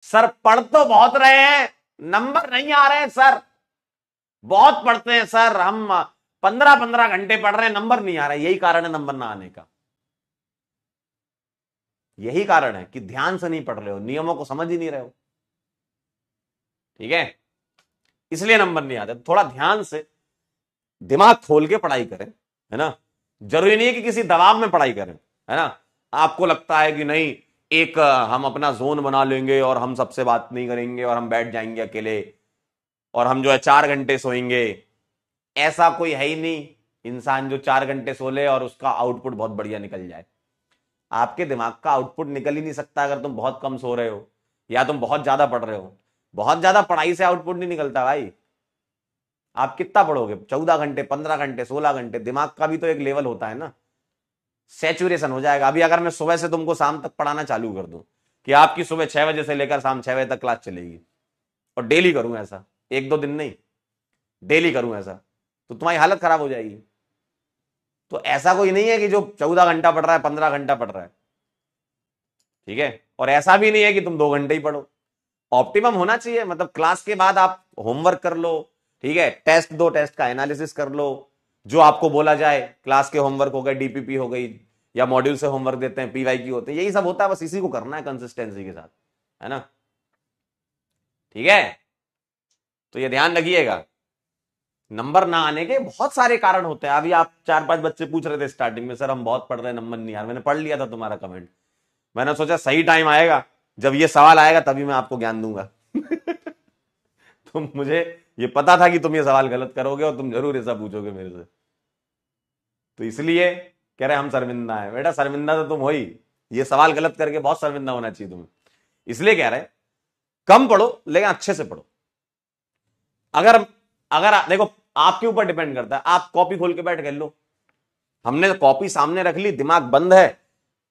Sir पढ़ तो बहुत रहे हैं, नंबर नहीं आ रहे हैं सर। बहुत पढ़ते हैं सर, हम 15-15 घंटे पढ़ रहे हैं, नंबर नहीं आ रहा है। यही कारण है नंबर ना आने का। यही कारण है कि ध्यान से नहीं पढ़ रहे हो, नियमों को समझ ही नहीं रहे हो। ठीक है, इसलिए नंबर नहीं आते। थोड़ा ध्यान से दिमाग खोल के पढ़ाई करें, है ना। जरूरी नहीं है कि किसी दबाव में पढ़ाई करें, है ना। आपको लगता है कि नहीं, एक हम अपना जोन बना लेंगे और हम सबसे बात नहीं करेंगे और हम बैठ जाएंगे अकेले और हम जो है 4 घंटे सोएंगे। ऐसा कोई है ही नहीं इंसान जो 4 घंटे सो ले और उसका आउटपुट बहुत बढ़िया निकल जाए। आपके दिमाग का आउटपुट निकल ही नहीं सकता अगर तुम बहुत कम सो रहे हो या तुम बहुत ज्यादा पढ़ रहे हो। बहुत ज्यादा पढ़ाई से आउटपुट नहीं निकलता भाई। आप कितना पढ़ोगे, 14 घंटे, 15 घंटे, 16 घंटे, दिमाग का भी तो एक लेवल होता है ना। सैचुरेशन हो जाएगा। अभी अगर मैं सुबह से तुमको शाम तक पढ़ाना चालू कर दूं कि आपकी सुबह 6 बजे से लेकर शाम 6 बजे तक क्लास चलेगी, और डेली करूं ऐसा, 1-2 दिन नहीं, डेली करूं ऐसा, तो तुम्हारी हालत खराब हो जाएगी। तो ऐसा कोई नहीं है कि जो 14 घंटा पढ़ रहा है 15 घंटा पढ़ रहा है। ठीक है, और ऐसा भी नहीं है कि तुम 2 घंटे ही पढ़ो। ऑप्टिमम होना चाहिए, मतलब क्लास के बाद आप होमवर्क कर लो, ठीक है, टेस्ट दो, टेस्ट का एनालिसिस कर लो, जो आपको बोला जाए। क्लास के होमवर्क हो गए, डीपीपी हो गई, या मॉड्यूल से होमवर्क देते हैं, पीवाईक्यू होते हैं, यही सब होता है। बस इसी को करना है कंसिस्टेंसी के साथ, है ना। ठीक है, तो ये ध्यान रखिएगा, नंबर ना आने के बहुत सारे कारण होते हैं। अभी आप 4-5 बच्चे पूछ रहे थे स्टार्टिंग में, सर हम बहुत पढ़ रहे हैं, नंबर नहीं आ रहा। मैंने पढ़ लिया था तुम्हारा कमेंट। मैंने सोचा सही टाइम आएगा, जब ये सवाल आएगा तभी मैं आपको ज्ञान दूंगा। तो मुझे ये पता था कि तुम ये सवाल गलत करोगे और तुम जरूर ऐसा पूछोगे मेरे से, तो इसलिए कह रहे हम शर्मिंदा है। बेटा शर्मिंदा तो तुम हो ही, ये सवाल गलत करके बहुत शर्मिंदा होना चाहिए तुम्हें। इसलिए कह रहे कम पढ़ो लेकिन अच्छे से पढ़ो। अगर अगर देखो, आपके ऊपर डिपेंड करता है। आप कॉपी खोल के बैठ गए, लो हमने कॉपी सामने रख ली, दिमाग बंद है,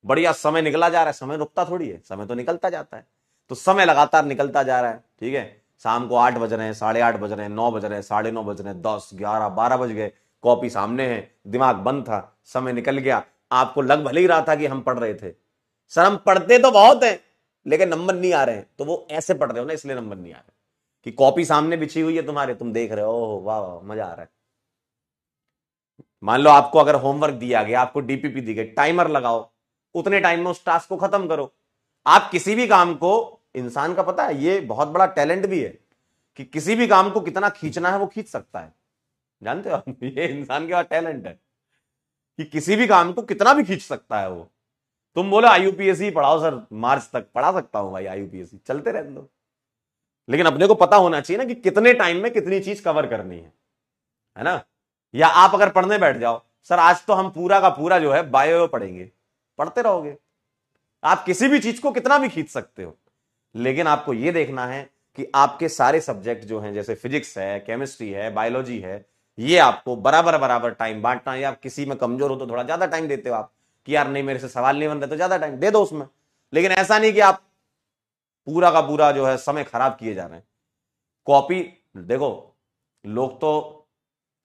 बढ़िया समय निकला जा रहा है। समय रुकता थोड़ी है, समय तो निकलता जाता है। तो समय लगातार निकलता जा रहा है। ठीक है, शाम को 8 बज रहे हैं, 8:30 बज रहे हैं, 9 बज रहे हैं, 9:30 बज रहे हैं, 10, 11, 12 बज गए, कॉपी सामने है, दिमाग बंद था, समय निकल गया। आपको लग भले ही रहा था कि हम पढ़ रहे थे। सर हम पढ़ते तो बहुत है लेकिन नंबर नहीं आ रहे हैं। तो वो ऐसे पढ़ रहे हो ना, इसलिए नंबर नहीं आ रहे कि कॉपी सामने बिछी हुई है तुम्हारे, तुम देख रहे हो, ओह वाह वाह मजा आ रहा है। मान लो आपको अगर होमवर्क दिया गया, आपको डीपीपी दी गई, टाइमर लगाओ, उतने टाइम में उस टास्क को खत्म करो। आप किसी भी काम को, इंसान का पता है ये बहुत बड़ा टैलेंट भी है कि किसी भी काम को कितना खींचना है वो खींच सकता है। जानते हो आप, ये इंसान के पास टैलेंट है कि किसी भी काम को कितना भी खींच सकता है वो। तुम बोलो आईयूपीएससी पढ़ाओ सर, मार्च तक पढ़ा सकता हूं भाई, आईयूपीएससी चलते रहने दो। लेकिन अपने को पता होना चाहिए ना कि कितने टाइम में कितनी चीज कवर करनी है ना। या आप अगर पढ़ने बैठ जाओ, सर आज तो हम पूरा का पूरा जो है बायो पढ़ेंगे, पढ़ते रहोगे। आप किसी भी चीज को कितना भी खींच सकते हो, लेकिन आपको यह देखना है कि आपके सारे सब्जेक्ट जो हैं, जैसे फिजिक्स है, केमिस्ट्री है, बायोलॉजी है, ये आपको बराबर बराबर टाइम बांटना है। आप किसी में कमजोर हो तो थोड़ा ज्यादा टाइम देते हो आप, कि यार नहीं मेरे से सवाल नहीं बन रहे, तो ज्यादा टाइम दे दो उसमें। लेकिन ऐसा नहीं कि आप पूरा का पूरा जो है समय खराब किए जा रहे हैं। कॉपी देखो, लोग तो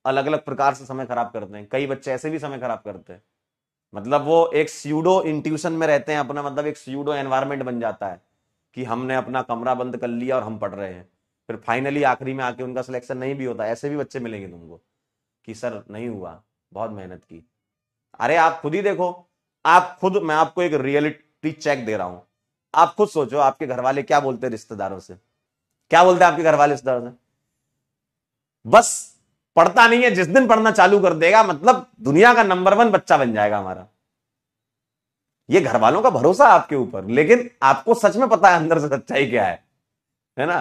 अलग अलग प्रकार से समय खराब करते हैं। कई बच्चे ऐसे भी समय खराब करते हैं, मतलब वो एक स्यूडो इंट्यूशन में रहते हैं अपना, मतलब एक स्यूडो एनवायरनमेंट बन जाता है कि हमने अपना कमरा बंद कर लिया और हम पढ़ रहे हैं। फिर फाइनली आखिरी में आके उनका सिलेक्शन नहीं भी होता। ऐसे भी बच्चे मिलेंगे तुमको कि सर नहीं हुआ, बहुत मेहनत की। अरे आप खुद ही देखो, आप खुद, मैं आपको एक रियलिटी चेक दे रहा हूं। आप खुद सोचो, आपके घर वाले क्या बोलते हैं रिश्तेदारों से, क्या बोलते हैं आपके घर वाले रिश्तेदारों से? बस पढ़ता नहीं है, जिस दिन पढ़ना चालू कर देगा मतलब दुनिया का नंबर 1 बच्चा बन जाएगा हमारा। ये घर वालों का भरोसा आपके ऊपर, लेकिन आपको सच में पता है अंदर से सच्चाई क्या है ना।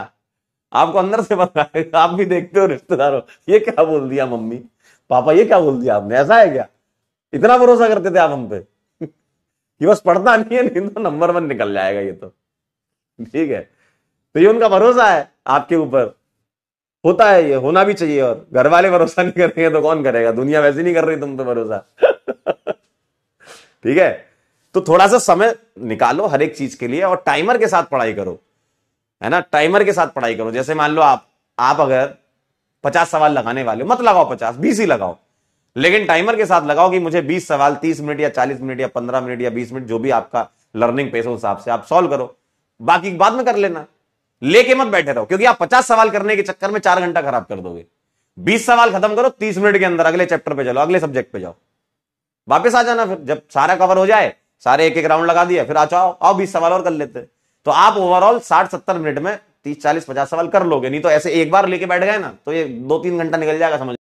आपको अंदर से पता है, आप भी देखते हो रिश्तेदारों, ये क्या बोल दिया मम्मी पापा, ये क्या बोल दिया आपने, ऐसा है क्या? इतना भरोसा करते थे आप हम पे कि बस पढ़ता नहीं है, नहीं तो नंबर 1 निकल जाएगा ये तो। ठीक है, तो ये उनका भरोसा है आपके ऊपर, होता है, ये होना भी चाहिए। और घर वाले भरोसा नहीं करेंगे तो कौन करेगा? दुनिया वैसे नहीं कर रही तुम पे भरोसा। ठीक है, तो थोड़ा सा समय निकालो हर एक चीज के लिए और टाइमर के साथ पढ़ाई करो, है ना। टाइमर के साथ पढ़ाई करो। जैसे मान लो आप अगर 50 सवाल लगाने वाले हो, मत लगाओ 50, 20 ही लगाओ, लेकिन टाइमर के साथ लगाओ कि मुझे 20 सवाल 30 मिनट या 40 मिनट या 15 मिनट या 20 मिनट, जो भी आपका लर्निंग पेस हो हिसाब से आप सॉल्व करो, बाकी बाद में कर लेना। लेके मत बैठे रहो, क्योंकि आप 50 सवाल करने के चक्कर में 4 घंटा खराब कर दोगे। 20 सवाल खत्म करो, 30 मिनट के अंदर अगले चैप्टर पे चलो, अगले सब्जेक्ट पे जाओ, वापस आ जाना। फिर जब सारा कवर हो जाए, सारे एक एक राउंड लगा दिया, फिर आओ 20 सवाल और कर लेते। तो आप ओवरऑल 60-70 मिनट में 30-40-50 सवाल कर लोगे। नहीं तो ऐसे एक बार लेके बैठ गए ना, तो ये 2-3 घंटा निकल जाएगा समझ